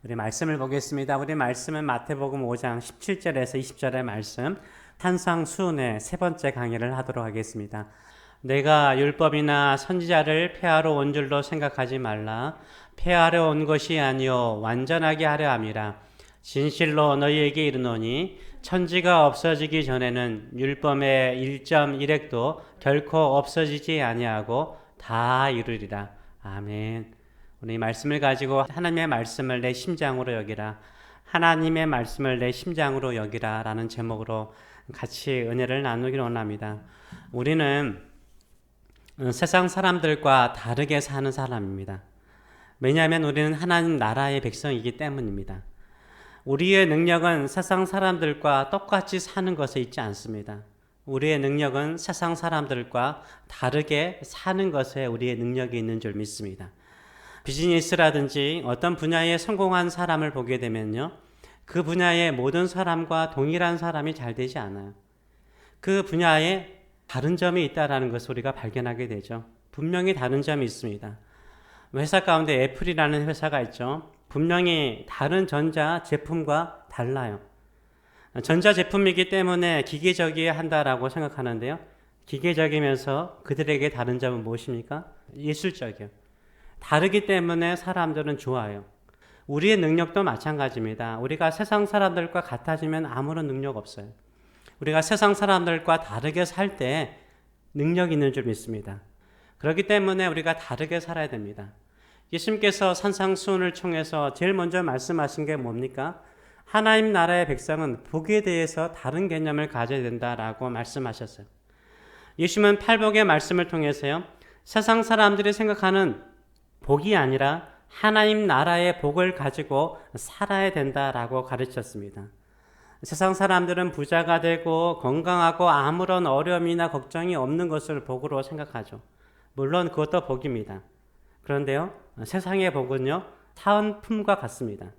우리 말씀을 보겠습니다. 우리 말씀은 마태복음 5장 17절에서 20절의 말씀, 산상수훈의 세 번째 강의를 하도록 하겠습니다. 내가 율법이나 선지자를 폐하러 온 줄로 생각하지 말라. 폐하러 온 것이 아니요 완전하게 하려 함이라. 진실로 너희에게 이르노니 천지가 없어지기 전에는 율법의 1.1획도 결코 없어지지 아니하고 다 이루리라. 아멘. 우리 말씀을 가지고 하나님의 말씀을 내 심장으로 여기라. 하나님의 말씀을 내 심장으로 여기라 라는 제목으로 같이 은혜를 나누기를 원합니다. 우리는 세상 사람들과 다르게 사는 사람입니다. 왜냐하면 우리는 하나님 나라의 백성이기 때문입니다. 우리의 능력은 세상 사람들과 똑같이 사는 것에 있지 않습니다. 우리의 능력은 세상 사람들과 다르게 사는 것에 우리의 능력이 있는 줄 믿습니다. 비즈니스라든지 어떤 분야에 성공한 사람을 보게 되면요, 그 분야의 모든 사람과 동일한 사람이 잘 되지 않아요. 그 분야에 다른 점이 있다는 것을 우리가 발견하게 되죠. 분명히 다른 점이 있습니다. 회사 가운데 애플이라는 회사가 있죠. 분명히 다른 전자 제품과 달라요. 전자 제품이기 때문에 기계적이어야 한다라고 생각하는데요, 기계적이면서 그들에게 다른 점은 무엇입니까? 예술적이요. 다르기 때문에 사람들은 좋아요. 우리의 능력도 마찬가지입니다. 우리가 세상 사람들과 같아지면 아무런 능력 없어요. 우리가 세상 사람들과 다르게 살 때 능력 있는 줄 믿습니다. 그렇기 때문에 우리가 다르게 살아야 됩니다. 예수님께서 산상수훈을 통해서 제일 먼저 말씀하신 게 뭡니까? 하나님 나라의 백성은 복에 대해서 다른 개념을 가져야 된다라고 말씀하셨어요. 예수님은 팔복의 말씀을 통해서요, 세상 사람들이 생각하는 복이 아니라 하나님 나라의 복을 가지고 살아야 된다라고 가르쳤습니다. 세상 사람들은 부자가 되고 건강하고 아무런 어려움이나 걱정이 없는 것을 복으로 생각하죠. 물론 그것도 복입니다. 그런데요, 세상의 복은요, 사은품과 같습니다.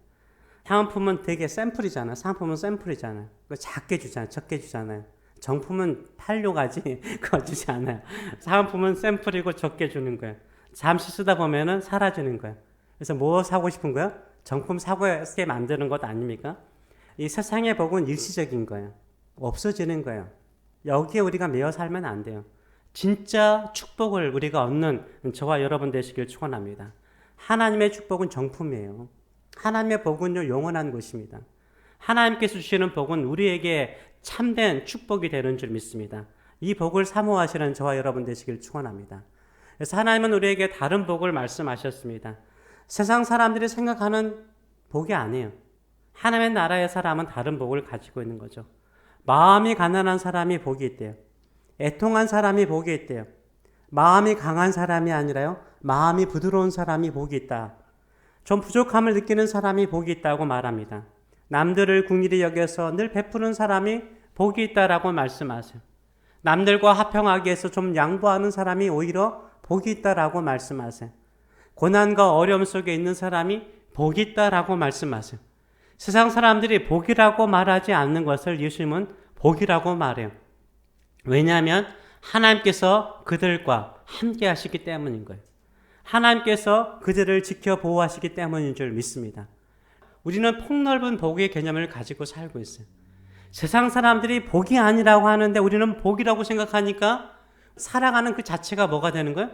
사은품은 되게 샘플이잖아요. 상품은 샘플이잖아요. 작게 주잖아요. 적게 주잖아요. 정품은 팔려 가지 그거 주지 않아요. 사은품은 샘플이고 적게 주는 거예요. 잠시 쓰다 보면은 사라지는 거예요. 그래서 뭐 사고 싶은 거예요? 정품 사고 쓰게 만드는 것 아닙니까? 이 세상의 복은 일시적인 거예요. 없어지는 거예요. 여기에 우리가 매여 살면 안 돼요. 진짜 축복을 우리가 얻는 저와 여러분 되시길 축원합니다. 하나님의 축복은 정품이에요. 하나님의 복은요, 영원한 것입니다. 하나님께서 주시는 복은 우리에게 참된 축복이 되는 줄 믿습니다. 이 복을 사모하시는 저와 여러분 되시길 축원합니다. 그래서 하나님은 우리에게 다른 복을 말씀하셨습니다. 세상 사람들이 생각하는 복이 아니에요. 하나님의 나라의 사람은 다른 복을 가지고 있는 거죠. 마음이 가난한 사람이 복이 있대요. 애통한 사람이 복이 있대요. 마음이 강한 사람이 아니라요, 마음이 부드러운 사람이 복이 있다. 좀 부족함을 느끼는 사람이 복이 있다고 말합니다. 남들을 긍휼히 여겨서 늘 베푸는 사람이 복이 있다라고 말씀하세요. 남들과 화평하기 위해서 좀 양보하는 사람이 오히려 복이 있다라고 말씀하세요. 고난과 어려움 속에 있는 사람이 복이 있다라고 말씀하세요. 세상 사람들이 복이라고 말하지 않는 것을 예수님은 복이라고 말해요. 왜냐하면 하나님께서 그들과 함께 하시기 때문인 거예요. 하나님께서 그들을 지켜 보호하시기 때문인 줄 믿습니다. 우리는 폭넓은 복의 개념을 가지고 살고 있어요. 세상 사람들이 복이 아니라고 하는데 우리는 복이라고 생각하니까 살아가는 그 자체가 뭐가 되는 거예요?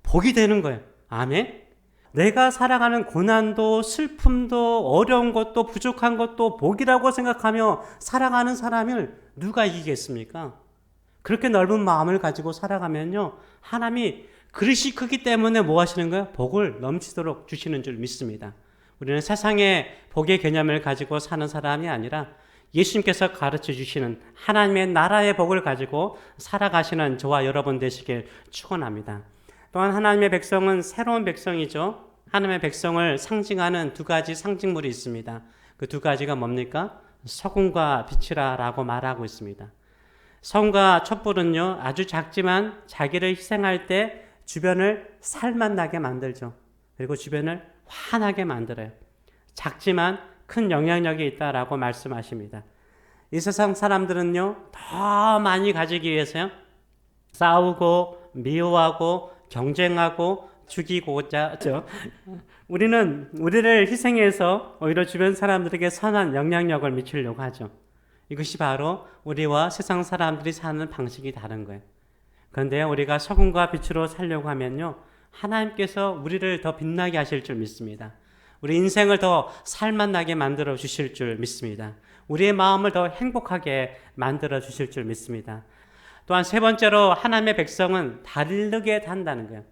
복이 되는 거예요. 아멘. 내가 살아가는 고난도 슬픔도 어려운 것도 부족한 것도 복이라고 생각하며 살아가는 사람을 누가 이기겠습니까? 그렇게 넓은 마음을 가지고 살아가면요, 하나님이 그릇이 크기 때문에 뭐 하시는 거예요? 복을 넘치도록 주시는 줄 믿습니다. 우리는 세상의 복의 개념을 가지고 사는 사람이 아니라 예수님께서 가르쳐 주시는 하나님의 나라의 복을 가지고 살아가시는 저와 여러분 되시길 축원합니다. 또한 하나님의 백성은 새로운 백성이죠. 하나님의 백성을 상징하는 두 가지 상징물이 있습니다. 그 두 가지가 뭡니까? 소금과 빛이라 라고 말하고 있습니다. 소금과 촛불은요, 아주 작지만 자기를 희생할 때 주변을 살맛 나게 만들죠. 그리고 주변을 환하게 만들어요. 작지만 큰 영향력이 있다라고 말씀하십니다. 이 세상 사람들은요, 더 많이 가지기 위해서요, 싸우고 미워하고 경쟁하고 죽이고자 우리는 우리를 희생해서 오히려 주변 사람들에게 선한 영향력을 미치려고 하죠. 이것이 바로 우리와 세상 사람들이 사는 방식이 다른 거예요. 그런데 우리가 소금과 빛으로 살려고 하면요, 하나님께서 우리를 더 빛나게 하실 줄 믿습니다. 우리 인생을 더 살맛나게 만들어 주실 줄 믿습니다. 우리의 마음을 더 행복하게 만들어 주실 줄 믿습니다. 또한 세 번째로 하나님의 백성은 다르게 한다는 거예요.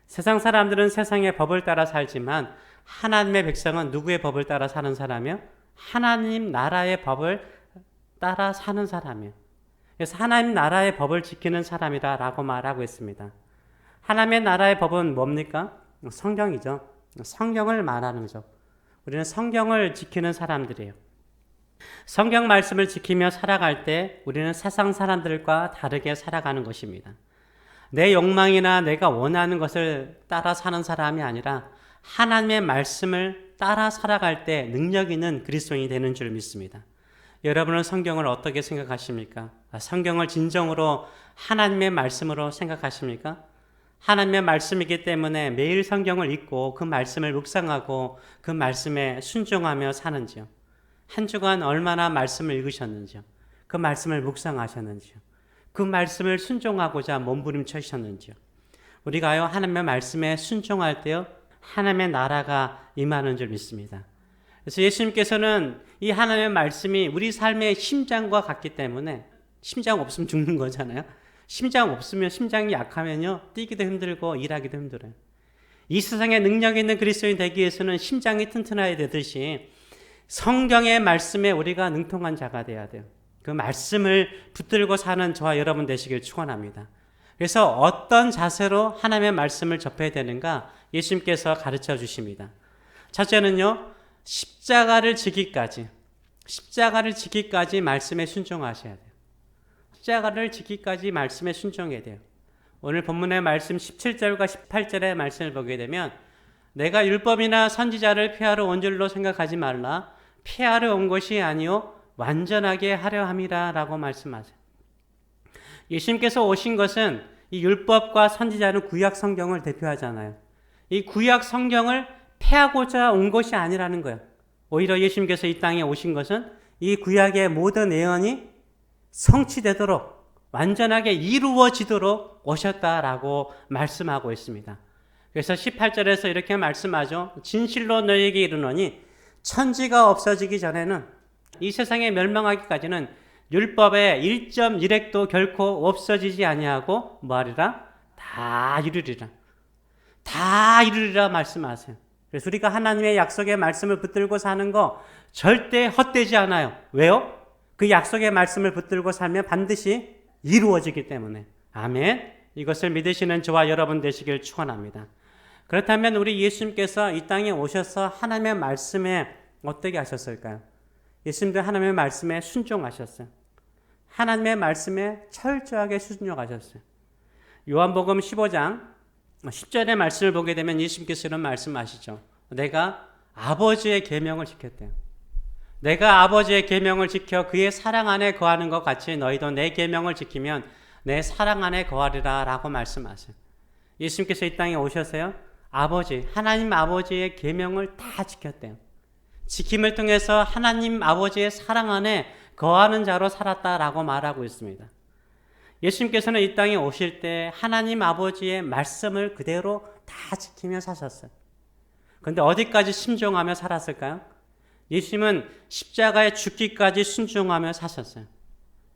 세상 사람들은 세상의 법을 따라 살지만 하나님의 백성은 누구의 법을 따라 사는 사람이요? 하나님 나라의 법을 따라 사는 사람이에요. 그래서 하나님 나라의 법을 지키는 사람이다라고 말하고 있습니다. 하나님의 나라의 법은 뭡니까? 성경이죠. 성경을 말하는 거죠. 우리는 성경을 지키는 사람들이에요. 성경 말씀을 지키며 살아갈 때 우리는 세상 사람들과 다르게 살아가는 것입니다. 내 욕망이나 내가 원하는 것을 따라 사는 사람이 아니라 하나님의 말씀을 따라 살아갈 때 능력 있는 그리스도인이 되는 줄 믿습니다. 여러분은 성경을 어떻게 생각하십니까? 성경을 진정으로 하나님의 말씀으로 생각하십니까? 하나님의 말씀이기 때문에 매일 성경을 읽고 그 말씀을 묵상하고 그 말씀에 순종하며 사는지요? 한 주간 얼마나 말씀을 읽으셨는지요? 그 말씀을 묵상하셨는지요? 그 말씀을 순종하고자 몸부림치셨는지요? 우리가요, 하나님의 말씀에 순종할 때요, 하나님의 나라가 임하는 줄 믿습니다. 그래서 예수님께서는 이 하나님의 말씀이 우리 삶의 심장과 같기 때문에, 심장 없으면 죽는 거잖아요. 심장 없으면, 심장이 약하면요, 뛰기도 힘들고 일하기도 힘들어요. 이 세상에 능력 있는 그리스도인 되기 위해서는 심장이 튼튼해야 되듯이 성경의 말씀에 우리가 능통한 자가 돼야 돼요. 그 말씀을 붙들고 사는 저와 여러분 되시길 축원합니다. 그래서 어떤 자세로 하나님의 말씀을 접해야 되는가 예수님께서 가르쳐 주십니다. 첫째는요, 십자가를 지기까지 말씀에 순종하셔야 돼요. 십자가를 지기까지 말씀에 순종해야 돼요. 오늘 본문의 말씀 17절과 18절의 말씀을 보게 되면 내가 율법이나 선지자를 폐하러 온 줄로 생각하지 말라. 폐하러 온 것이 아니요 완전하게 하려 함이라 라고 말씀하세요. 예수님께서 오신 것은 이 율법과 선지자는 구약 성경을 대표하잖아요. 이 구약 성경을 폐하고자 온 것이 아니라는 거예요. 오히려 예수님께서 이 땅에 오신 것은 이 구약의 모든 예언이 성취되도록 완전하게 이루어지도록 오셨다라고 말씀하고 있습니다. 그래서 18절에서 이렇게 말씀하죠. 진실로 너희에게 이르노니 천지가 없어지기 전에는, 이 세상에 멸망하기까지는 율법의 1.1획도 결코 없어지지 아니하고 뭐하리라? 다 이루리라. 다 이루리라 말씀하세요. 그래서 우리가 하나님의 약속의 말씀을 붙들고 사는 거 절대 헛되지 않아요. 왜요? 그 약속의 말씀을 붙들고 살면 반드시 이루어지기 때문에. 아멘. 이것을 믿으시는 저와 여러분 되시길 축원합니다. 그렇다면 우리 예수님께서 이 땅에 오셔서 하나님의 말씀에 어떻게 하셨을까요? 예수님도 하나님의 말씀에 순종하셨어요. 하나님의 말씀에 철저하게 순종하셨어요. 요한복음 15장 10절의 말씀을 보게 되면 예수님께서 이런 말씀하시죠. 내가 아버지의 계명을 지켰대요. 내가 아버지의 계명을 지켜 그의 사랑 안에 거하는 것 같이 너희도 내 계명을 지키면 내 사랑 안에 거하리라 라고 말씀하세요. 예수님께서 이 땅에 오셔서요, 하나님 아버지의 계명을 다 지켰대요. 지킴을 통해서 하나님 아버지의 사랑 안에 거하는 자로 살았다라고 말하고 있습니다. 예수님께서는 이 땅에 오실 때 하나님 아버지의 말씀을 그대로 다 지키며 사셨어요. 그런데 어디까지 순종하며 살았을까요? 예수님은 십자가에 죽기까지 순종하며 사셨어요.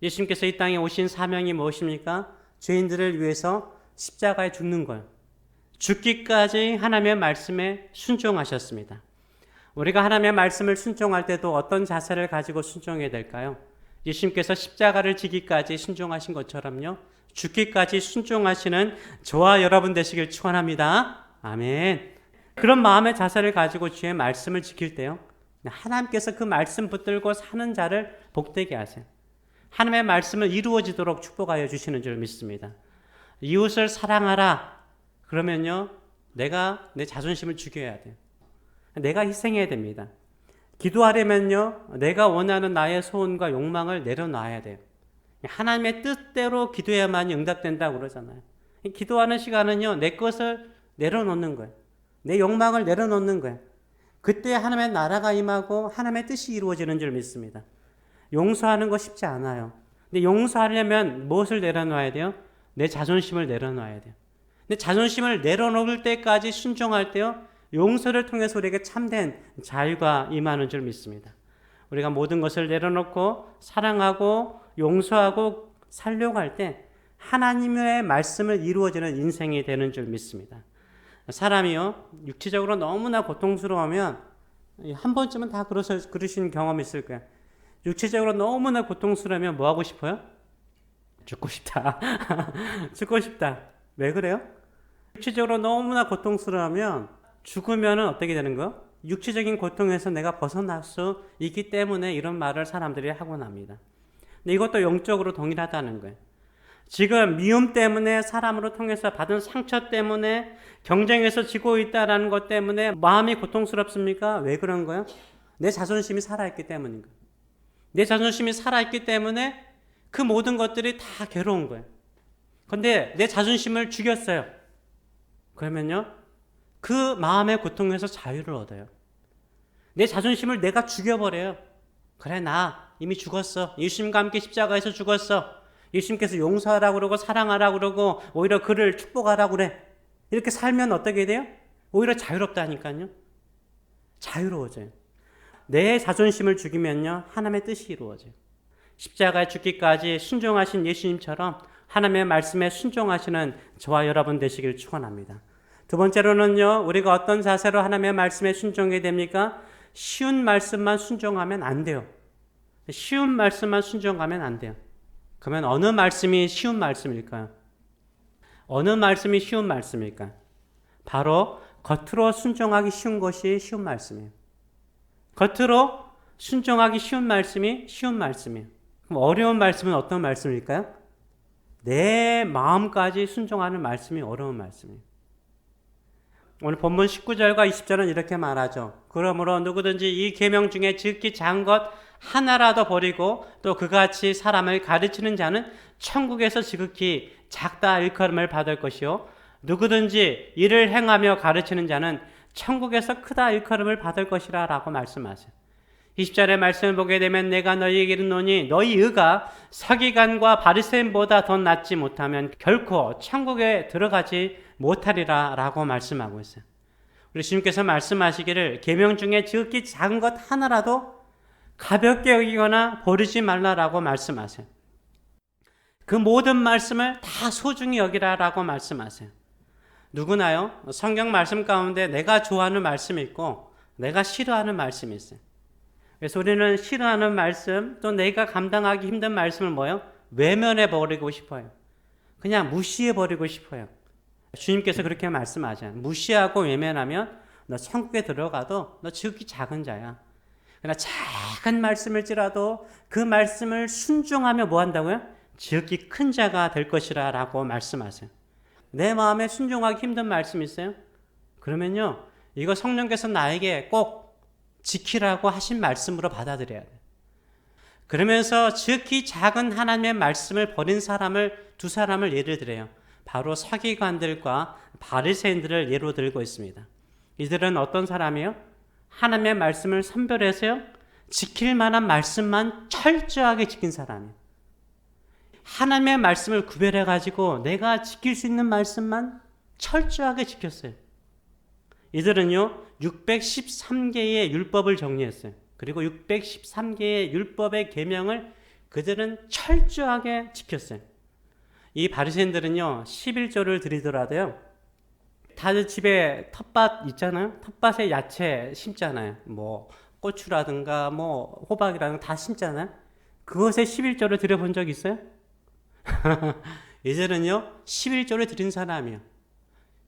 예수님께서 이 땅에 오신 사명이 무엇입니까? 죄인들을 위해서 십자가에 죽는 거예요. 죽기까지 하나님의 말씀에 순종하셨습니다. 우리가 하나님의 말씀을 순종할 때도 어떤 자세를 가지고 순종해야 될까요? 예수님께서 십자가를 지기까지 순종하신 것처럼요, 죽기까지 순종하시는 저와 여러분 되시길 축원합니다. 아멘. 그런 마음의 자세를 가지고 주의 말씀을 지킬 때요, 하나님께서 그 말씀 붙들고 사는 자를 복되게 하세요. 하나님의 말씀을 이루어지도록 축복하여 주시는 줄 믿습니다. 이웃을 사랑하라. 그러면요, 내가 내 자존심을 죽여야 돼요. 내가 희생해야 됩니다. 기도하려면요, 내가 원하는 나의 소원과 욕망을 내려놔야 돼요. 하나님의 뜻대로 기도해야만 응답된다고 그러잖아요. 기도하는 시간은요, 내 것을 내려놓는 거예요. 내 욕망을 내려놓는 거예요. 그때 하나님의 나라가 임하고 하나님의 뜻이 이루어지는 줄 믿습니다. 용서하는 거 쉽지 않아요. 근데 용서하려면 무엇을 내려놔야 돼요? 내 자존심을 내려놔야 돼요. 근데 자존심을 내려놓을 때까지 순종할 때요, 용서를 통해서 우리에게 참된 자유가 임하는 줄 믿습니다. 우리가 모든 것을 내려놓고 사랑하고 용서하고 살려고 할 때 하나님의 말씀을 이루어지는 인생이 되는 줄 믿습니다. 사람이요, 육체적으로 너무나 고통스러우면 한 번쯤은 다 그러신 경험이 있을 거예요. 육체적으로 너무나 고통스러우면 뭐 하고 싶어요? 죽고 싶다. 죽고 싶다. 왜 그래요? 육체적으로 너무나 고통스러우면 죽으면 어떻게 되는 거예요? 육체적인 고통에서 내가 벗어날 수 있기 때문에 이런 말을 사람들이 하곤 합니다. 근데 이것도 영적으로 동일하다는 거예요. 지금 미움 때문에 사람으로 통해서 받은 상처 때문에 경쟁에서 지고 있다는 것 때문에 마음이 고통스럽습니까? 왜 그런 거예요? 내 자존심이 살아있기 때문인 거예요. 내 자존심이 살아있기 때문에 그 모든 것들이 다 괴로운 거예요. 근데 내 자존심을 죽였어요. 그러면요, 그 마음의 고통에서 자유를 얻어요. 내 자존심을 내가 죽여버려요. 그래, 나 이미 죽었어. 예수님과 함께 십자가에서 죽었어. 예수님께서 용서하라고 그러고 사랑하라고 그러고 오히려 그를 축복하라고 그래. 이렇게 살면 어떻게 돼요? 오히려 자유롭다니까요. 자유로워져요. 내 자존심을 죽이면요, 하나님의 뜻이 이루어져요. 십자가에 죽기까지 순종하신 예수님처럼 하나님의 말씀에 순종하시는 저와 여러분 되시길 축원합니다. 두 번째로는요, 우리가 어떤 자세로 하나님의 말씀에 순종해야 됩니까? 쉬운 말씀만 순종하면 안 돼요. 쉬운 말씀만 순종하면 안 돼요. 그러면 어느 말씀이 쉬운 말씀일까요? 어느 말씀이 쉬운 말씀일까요? 바로 겉으로 순종하기 쉬운 것이 쉬운 말씀이에요. 겉으로 순종하기 쉬운 말씀이 쉬운 말씀이에요. 그럼 어려운 말씀은 어떤 말씀일까요? 내 마음까지 순종하는 말씀이 어려운 말씀이에요. 오늘 본문 19절과 20절은 이렇게 말하죠. 그러므로 누구든지 이 계명 중에 지극히 작은 것 하나라도 버리고 또 그같이 사람을 가르치는 자는 천국에서 지극히 작다 일컬음을 받을 것이요 누구든지 이를 행하며 가르치는 자는 천국에서 크다 일컬음을 받을 것이라 라고 말씀하세요. 20절의 말씀을 보게 되면 내가 너희에게 이르노니 너희 의가 서기관과 바리새인보다 더 낫지 못하면 결코 천국에 들어가지 못하리라 라고 말씀하고 있어요. 우리 주님께서 말씀하시기를 계명 중에 지극히 작은 것 하나라도 가볍게 여기거나 버리지 말라라고 말씀하세요. 그 모든 말씀을 다 소중히 여기라라고 말씀하세요. 누구나요, 성경 말씀 가운데 내가 좋아하는 말씀이 있고 내가 싫어하는 말씀이 있어요. 그래서 우리는 싫어하는 말씀, 또 내가 감당하기 힘든 말씀을 뭐예요? 외면해 버리고 싶어요. 그냥 무시해 버리고 싶어요. 주님께서 그렇게 말씀하잖아요. 무시하고 외면하면 너 천국에 들어가도 너 지극히 작은 자야. 그러나 작은 말씀일지라도 그 말씀을 순종하며 뭐 한다고요? 지극히 큰 자가 될 것이라 라고 말씀하세요. 내 마음에 순종하기 힘든 말씀 있어요? 그러면요, 이거 성령께서 나에게 꼭 지키라고 하신 말씀으로 받아들여야 돼요. 그러면서 지극히 작은 하나님의 말씀을 버린 두 사람을 예를 들어요. 바로 서기관들과 바리새인들을 예로 들고 있습니다. 이들은 어떤 사람이에요? 하나님의 말씀을 선별해서요, 지킬 만한 말씀만 철저하게 지킨 사람이에요. 하나님의 말씀을 구별해가지고 내가 지킬 수 있는 말씀만 철저하게 지켰어요. 이들은요, 613개의 율법을 정리했어요. 그리고 613개의 율법의 계명을 그들은 철저하게 지켰어요. 이 바리새인들은요, 11조를 드리더라도요, 다들 집에 텃밭 있잖아요. 텃밭에 야채 심잖아요. 뭐 고추라든가 뭐 호박이라든가 다 심잖아요. 그것에 11조를 드려본 적 있어요? 이제는요, 11조를 드린 사람이에요.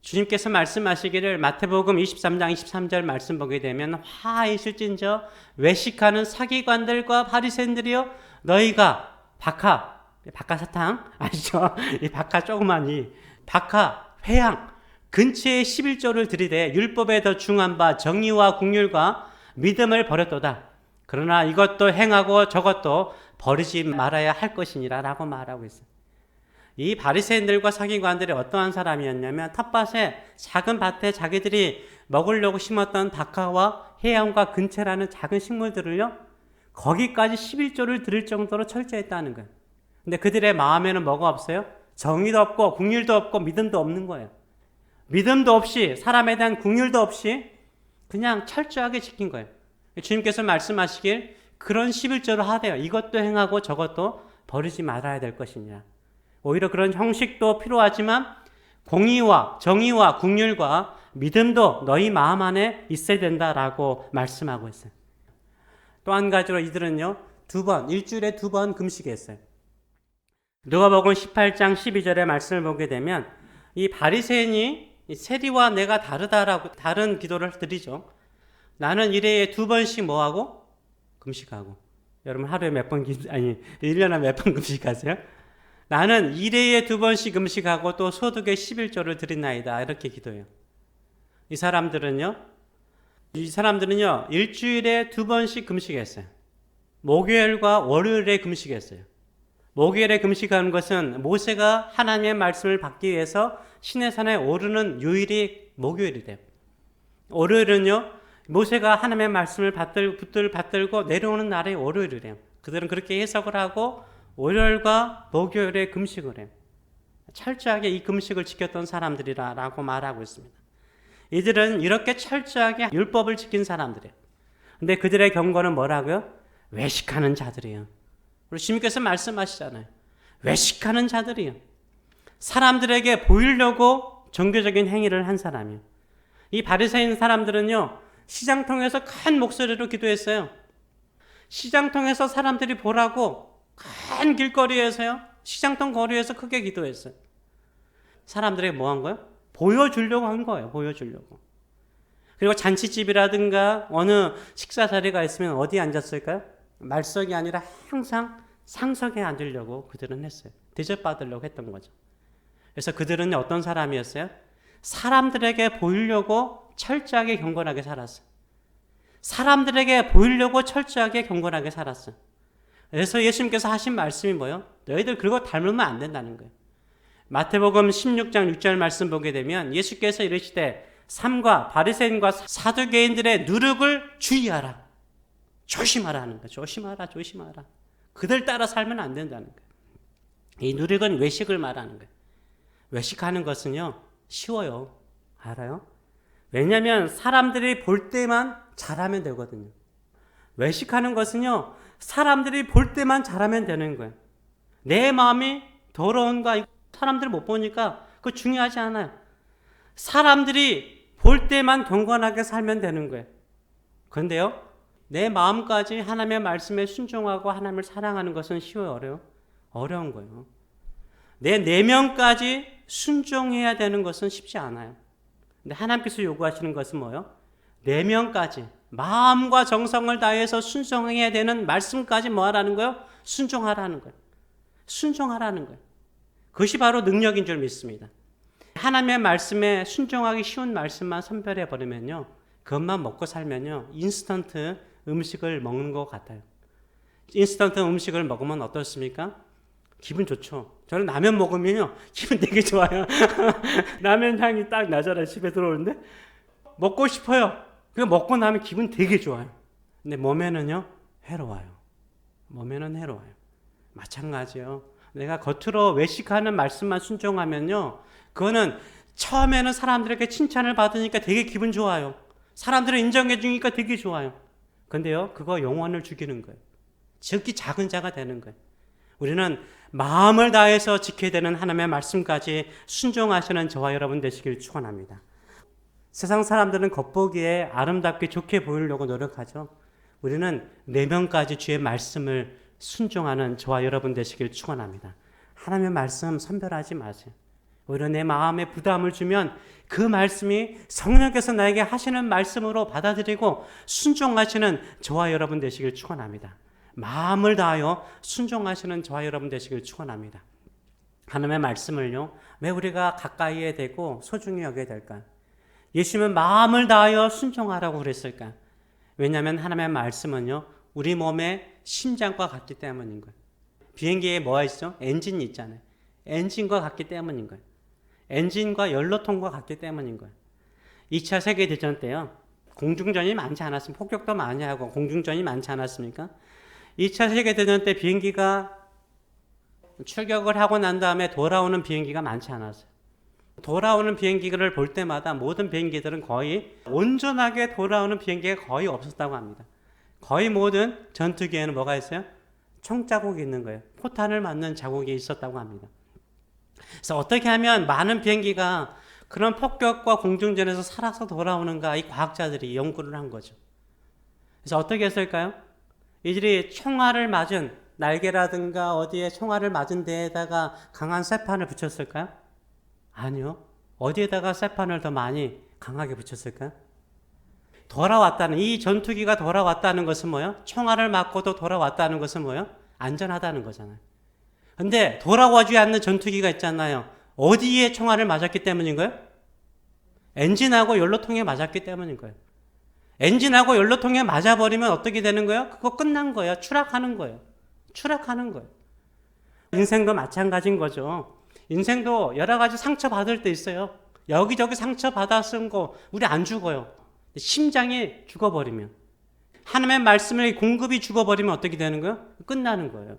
주님께서 말씀하시기를 마태복음 23장 23절 말씀 보게 되면 화이실진저 외식하는 서기관들과 바리새인들이여 너희가 박하사탕 아시죠? 이 박하 조그마니 박하 회양 근처에 11조를 들이대 율법에 더 중한 바 정의와 국률과 믿음을 버렸도다. 그러나 이것도 행하고 저것도 버리지 말아야 할 것이니라 라고 말하고 있어요. 이 바리새인들과 서기관들이 어떠한 사람이었냐면 텃밭에 작은 밭에 자기들이 먹으려고 심었던 박하와 해양과 근체라는 작은 식물들을요, 거기까지 11조를 드릴 정도로 철저했다는 거예요. 근데 그들의 마음에는 뭐가 없어요? 정의도 없고 긍휼도 없고 믿음도 없는 거예요. 믿음도 없이, 사람에 대한 긍휼도 없이 그냥 철저하게 지킨 거예요. 주님께서 말씀하시길 그런 11조를 하대요. 이것도 행하고 저것도 버리지 말아야 될 것이냐. 오히려 그런 형식도 필요하지만 공의와 정의와 긍휼과 믿음도 너희 마음 안에 있어야 된다라고 말씀하고 있어요. 또 한 가지로 이들은요, 일주일에 2번 금식했어요. 누가복음 18장 12절의 말씀을 보게 되면 이 바리새인이 세리와 내가 다르다라고 다른 기도를 드리죠. 나는 일회에 2번씩 뭐하고? 금식하고. 여러분 하루에 몇 번 1년에 몇 번 금식하세요? 나는 일회에 2번씩 금식하고 또 소득의 11조를 드리나이다. 이렇게 기도해요. 이 사람들은요, 일주일에 2번씩 금식했어요. 목요일과 월요일에 금식했어요. 목요일에 금식하는 것은 모세가 하나님의 말씀을 받기 위해서 시내산에 오르는 요일이 목요일이래요. 월요일은요, 모세가 하나님의 말씀을 받들고 내려오는 날이 월요일이래요. 그들은 그렇게 해석을 하고 월요일과 목요일에 금식을 해요. 철저하게 이 금식을 지켰던 사람들이라고 말하고 있습니다. 이들은 이렇게 철저하게 율법을 지킨 사람들이에요. 근데 그들의 경고는 뭐라고요? 외식하는 자들이에요. 우리 주님께서 말씀하시잖아요. 외식하는 자들이에요. 사람들에게 보이려고 종교적인 행위를 한 사람이에요. 이 바리새인 사람들은요, 시장통에서 큰 목소리로 기도했어요. 시장통에서 사람들이 보라고 큰 길거리에서요, 시장통 거리에서 크게 기도했어요. 사람들에게 뭐 한 거예요? 보여주려고 한 거예요. 보여주려고. 그리고 잔치집이라든가 어느 식사 자리가 있으면 어디에 앉았을까요? 말석이 아니라 항상 상석에 앉으려고 그들은 했어요. 대접받으려고 했던 거죠. 그래서 그들은 어떤 사람이었어요? 사람들에게 보이려고 철저하게 경건하게 살았어요. 사람들에게 보이려고 철저하게 경건하게 살았어요. 그래서 예수님께서 하신 말씀이 뭐예요? 너희들 그거 닮으면 안 된다는 거예요. 마태복음 16장 6절 말씀 보게 되면 예수께서 이르시되 삼가 바리새인과 사두개인들의 누룩을 주의하라. 조심하라 하는 거예요. 조심하라. 그들 따라 살면 안 된다는 거예요. 이 누룩은 외식을 말하는 거예요. 외식하는 것은요, 쉬워요. 알아요? 왜냐하면 사람들이 볼 때만 잘하면 되거든요. 외식하는 것은요, 사람들이 볼 때만 잘하면 되는 거예요. 내 마음이 더러운가 사람들이 못 보니까 그거 중요하지 않아요. 사람들이 볼 때만 경건하게 살면 되는 거예요. 그런데요, 내 마음까지 하나님의 말씀에 순종하고 하나님을 사랑하는 것은 쉬워요, 어려워요? 어려운 거예요. 내 내면까지 순종해야 되는 것은 쉽지 않아요. 근데 하나님께서 요구하시는 것은 뭐예요? 내면까지 마음과 정성을 다해서 순종해야 되는 말씀까지 뭐 하라는 거예요? 순종하라는 거예요. 순종하라는 거예요. 그것이 바로 능력인 줄 믿습니다. 하나님의 말씀에 순종하기 쉬운 말씀만 선별해 버리면요, 그것만 먹고 살면요, 인스턴트 음식을 먹는 것 같아요. 인스턴트 음식을 먹으면 어떻습니까? 기분 좋죠. 저는 라면 먹으면요, 기분 되게 좋아요. 라면 향이 딱 나잖아요, 집에 들어오는데. 먹고 싶어요. 그거 먹고 나면 기분 되게 좋아요. 근데 몸에는요, 해로워요. 몸에는 해로워요. 마찬가지요. 내가 겉으로 외식하는 말씀만 순종하면요, 그거는 처음에는 사람들에게 칭찬을 받으니까 되게 기분 좋아요. 사람들을 인정해 주니까 되게 좋아요. 근데요, 그거 영혼을 죽이는 거예요. 지극히 작은 자가 되는 거예요. 우리는 마음을 다해서 지켜야 되는 하나님의 말씀까지 순종하시는 저와 여러분 되시길 축원합니다. 세상 사람들은 겉보기에 아름답게 좋게 보이려고 노력하죠. 우리는 내면까지 주의 말씀을 순종하는 저와 여러분 되시길 축원합니다. 하나님의 말씀 선별하지 마세요. 오히려 내 마음에 부담을 주면 그 말씀이 성령께서 나에게 하시는 말씀으로 받아들이고 순종하시는 저와 여러분 되시길 축원합니다. 마음을 다하여 순종하시는 저와 여러분 되시길 축원합니다. 하나님의 말씀을요, 왜 우리가 가까이에 대고 소중히 여겨야 될까요? 예수님은 마음을 다하여 순종하라고 그랬을까요? 왜냐하면 하나님의 말씀은요, 우리 몸의 심장과 같기 때문인 거예요. 비행기에 뭐가 있죠? 엔진이 있잖아요. 엔진과 같기 때문인 거예요. 엔진과 연료통과 같기 때문인 거예요. 2차 세계대전 때요. 공중전이 많지 않았습니까? 폭격도 많이 하고 공중전이 많지 않았습니까? 2차 세계대전 때 비행기가 출격을 하고 난 다음에 돌아오는 비행기가 많지 않았어요. 돌아오는 비행기를 볼 때마다 모든 비행기들은 거의 온전하게 돌아오는 비행기가 거의 없었다고 합니다. 거의 모든 전투기에는 뭐가 있어요? 총자국이 있는 거예요. 포탄을 맞는 자국이 있었다고 합니다. 그래서 어떻게 하면 많은 비행기가 그런 폭격과 공중전에서 살아서 돌아오는가, 이 과학자들이 연구를 한 거죠. 그래서 어떻게 했을까요? 이들이 총알을 맞은 날개라든가 어디에 총알을 맞은 데에다가 강한 쇠판을 붙였을까요? 아니요. 어디에다가 쇠판을 더 많이 강하게 붙였을까요? 돌아왔다는, 이 전투기가 돌아왔다는 것은 뭐예요? 총알을 맞고도 돌아왔다는 것은 뭐예요? 안전하다는 거잖아요. 근데 돌아오지 않는 전투기가 있잖아요. 어디에 총알을 맞았기 때문인 거예요? 엔진하고 연료통에 맞았기 때문인 거예요. 엔진하고 연료통에 맞아버리면 어떻게 되는 거예요? 그거 끝난 거예요. 추락하는 거예요. 추락하는 거예요. 인생도 마찬가지인 거죠. 인생도 여러 가지 상처 받을 때 있어요. 여기저기 상처 받았은 거 우리 안 죽어요. 심장이 죽어버리면, 하나님의 말씀의 공급이 죽어버리면 어떻게 되는 거예요? 끝나는 거예요.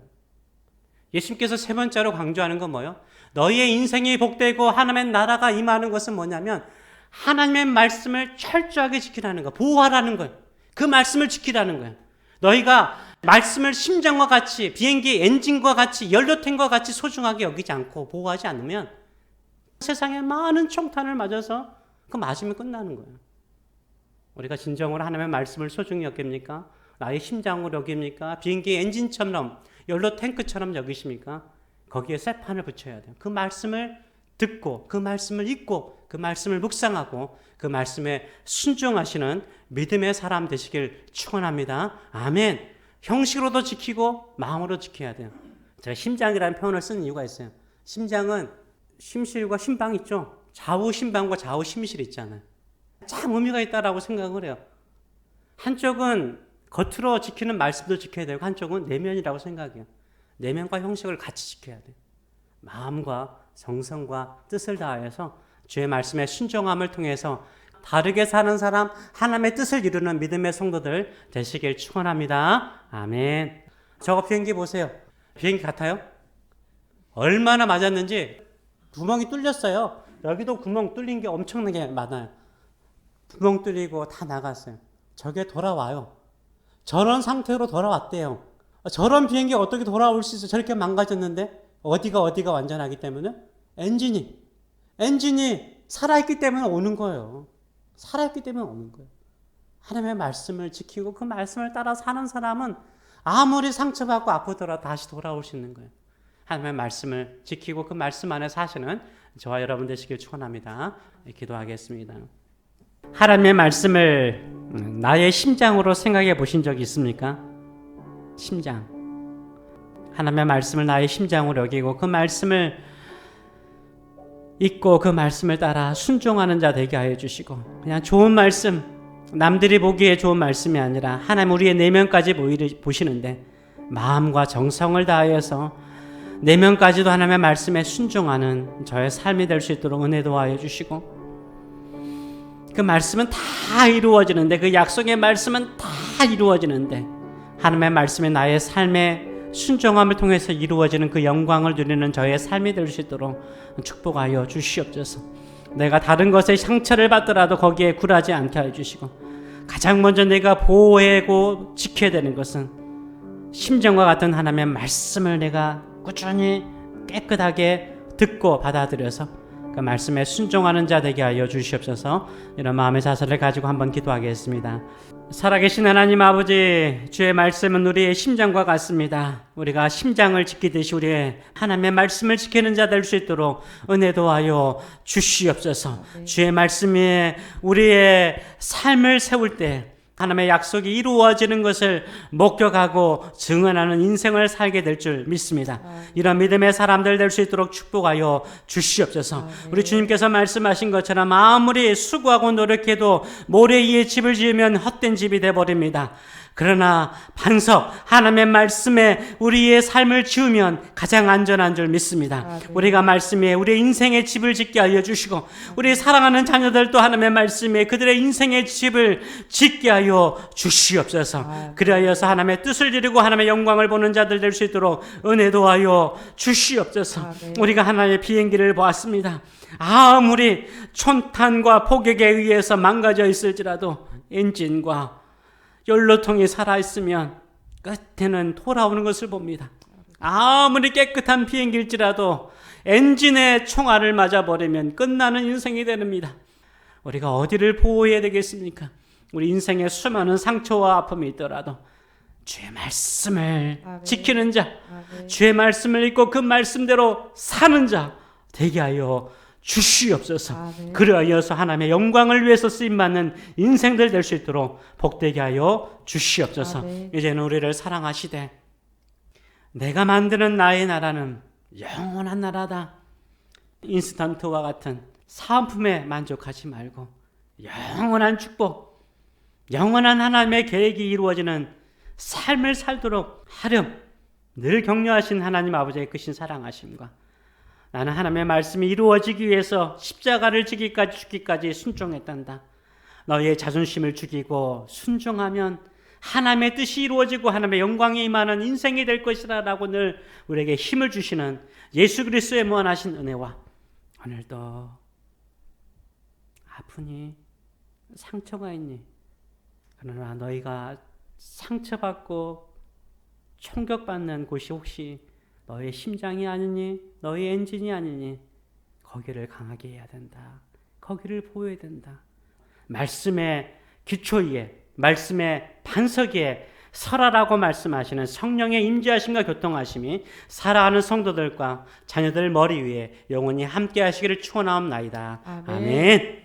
예수님께서 세 번째로 강조하는 건 뭐예요? 너희의 인생이 복되고 하나님의 나라가 임하는 것은 뭐냐면 하나님의 말씀을 철저하게 지키라는 거, 보호하라는 거예요. 그 말씀을 지키라는 거예요. 너희가 말씀을 심장과 같이, 비행기 엔진과 같이, 연료탱과 같이 소중하게 여기지 않고 보호하지 않으면 세상에 많은 총탄을 맞아서 그 맞으면 끝나는 거예요. 우리가 진정으로 하나님의 말씀을 소중히 여깁니까? 나의 심장으로 여깁니까? 비행기 엔진처럼, 연료 탱크처럼 여기십니까? 거기에 쇠판을 붙여야 돼요. 그 말씀을 듣고, 그 말씀을 읽고, 그 말씀을 묵상하고, 그 말씀에 순종하시는 믿음의 사람 되시길 축원합니다. 아멘. 형식으로도 지키고 마음으로 지켜야 돼요. 제가 심장이라는 표현을 쓰는 이유가 있어요. 심장은 심실과 심방 있죠? 좌우 심방과 좌우 심실 있잖아요. 참 의미가 있다라고 생각을 해요. 한쪽은 겉으로 지키는 말씀도 지켜야 되고 한쪽은 내면이라고 생각해요. 내면과 형식을 같이 지켜야 돼요. 마음과 정성과 뜻을 다해서 주의 말씀에 순종함을 통해서 다르게 사는 사람, 하나님의 뜻을 이루는 믿음의 성도들 되시길 축원합니다. 아멘. 저거 비행기 보세요. 비행기 같아요? 얼마나 맞았는지 구멍이 뚫렸어요. 여기도 구멍 뚫린 게 엄청나게 많아요. 구멍 뚫리고 다 나갔어요. 저게 돌아와요. 저런 상태로 돌아왔대요. 저런 비행기 어떻게 돌아올 수 있어요? 저렇게 망가졌는데 어디가 완전하기 때문에 엔진이 살아있기 때문에 오는 거예요. 살아있기 때문에 오는 거예요. 하나님의 말씀을 지키고 그 말씀을 따라 사는 사람은 아무리 상처받고 아프더라도 다시 돌아올 수 있는 거예요. 하나님의 말씀을 지키고 그 말씀 안에 사시는 저와 여러분 되시길 축원합니다. 기도하겠습니다. 하나님의 말씀을 나의 심장으로 생각해 보신 적이 있습니까? 심장. 하나님의 말씀을 나의 심장으로 여기고 그 말씀을 읽고 그 말씀을 따라 순종하는 자 되게 하여 주시고, 그냥 좋은 말씀, 남들이 보기에 좋은 말씀이 아니라 하나님 우리의 내면까지 보시는데 마음과 정성을 다하여서 내면까지도 하나님의 말씀에 순종하는 저의 삶이 될 수 있도록 은혜 도와여 주시고, 그 말씀은 다 이루어지는데, 그 약속의 말씀은 다 이루어지는데 하나님의 말씀이 나의 삶의 순종함을 통해서 이루어지는 그 영광을 누리는 저의 삶이 될 수 있도록 축복하여 주시옵소서. 내가 다른 것에 상처를 받더라도 거기에 굴하지 않게 하여 주시고, 가장 먼저 내가 보호하고 지켜야 되는 것은 심정과 같은 하나님의 말씀을 내가 꾸준히 깨끗하게 듣고 받아들여서 그 말씀에 순종하는 자 되게 하여 주시옵소서. 이런 마음의 자세를 가지고 한번 기도하겠습니다. 살아계신 하나님 아버지, 주의 말씀은 우리의 심장과 같습니다. 우리가 심장을 지키듯이 우리의 하나님의 말씀을 지키는 자 될 수 있도록 은혜 도와여 주시옵소서. 주의 말씀이 우리의 삶을 세울 때 하나님의 약속이 이루어지는 것을 목격하고 증언하는 인생을 살게 될 줄 믿습니다. 이런 믿음의 사람들 될 수 있도록 축복하여 주시옵소서. 우리 주님께서 말씀하신 것처럼 아무리 수고하고 노력해도 모래 위에 집을 지으면 헛된 집이 되어버립니다. 그러나 반석 하나님의 말씀에 우리의 삶을 지으면 가장 안전한 줄 믿습니다. 우리가 말씀에 우리의 인생의 집을 짓게 하여 주시고 우리 사랑하는 자녀들도 하나님의 말씀에 그들의 인생의 집을 짓게 하여 주시옵소서. 그리하여서 하나님의 뜻을 이루고 하나님의 영광을 보는 자들 될 수 있도록 은혜도 하여 주시옵소서. 우리가 하나님의 비행기를 보았습니다. 아무리 촌탄과 폭격에 의해서 망가져 있을지라도 엔진과 연료통이 살아있으면 끝에는 돌아오는 것을 봅니다. 아무리 깨끗한 비행기일지라도 엔진에 총알을 맞아버리면 끝나는 인생이 됩니다. 우리가 어디를 보호해야 되겠습니까? 우리 인생에 수많은 상처와 아픔이 있더라도 주의 말씀을 지키는 자, 주의 말씀을 읽고 그 말씀대로 사는 자 되게 하여 주시옵소서. 그리하여서 하나님의 영광을 위해서 쓰임받는 인생들 될 수 있도록 복되게 하여 주시옵소서. 이제는 우리를 사랑하시되 내가 만드는 나의 나라는 영원한 나라다. 인스턴트와 같은 사은품에 만족하지 말고 영원한 축복, 영원한 하나님의 계획이 이루어지는 삶을 살도록 하렴. 늘 격려하신 하나님 아버지의 크신 사랑하심과 나는 하나님의 말씀이 이루어지기 위해서 십자가를 지기까지 죽기까지 순종했단다. 너의 자존심을 죽이고 순종하면 하나님의 뜻이 이루어지고 하나님의 영광이 임하는 인생이 될 것이다 라고 늘 우리에게 힘을 주시는 예수 그리스도의 무한하신 은혜와 오늘도 아프니 상처가 있니? 그러나 너희가 상처받고 총격받는 곳이 혹시 너의 심장이 아니니? 너의 엔진이 아니니? 거기를 강하게 해야 된다. 거기를 보호해야 된다. 말씀의 기초 위에, 말씀의 반석 위에 설하라고 말씀하시는 성령의 임재하심과 교통하심이 살아가는 성도들과 자녀들 머리 위에 영원히 함께 하시기를 축원하옵나이다. 아멘.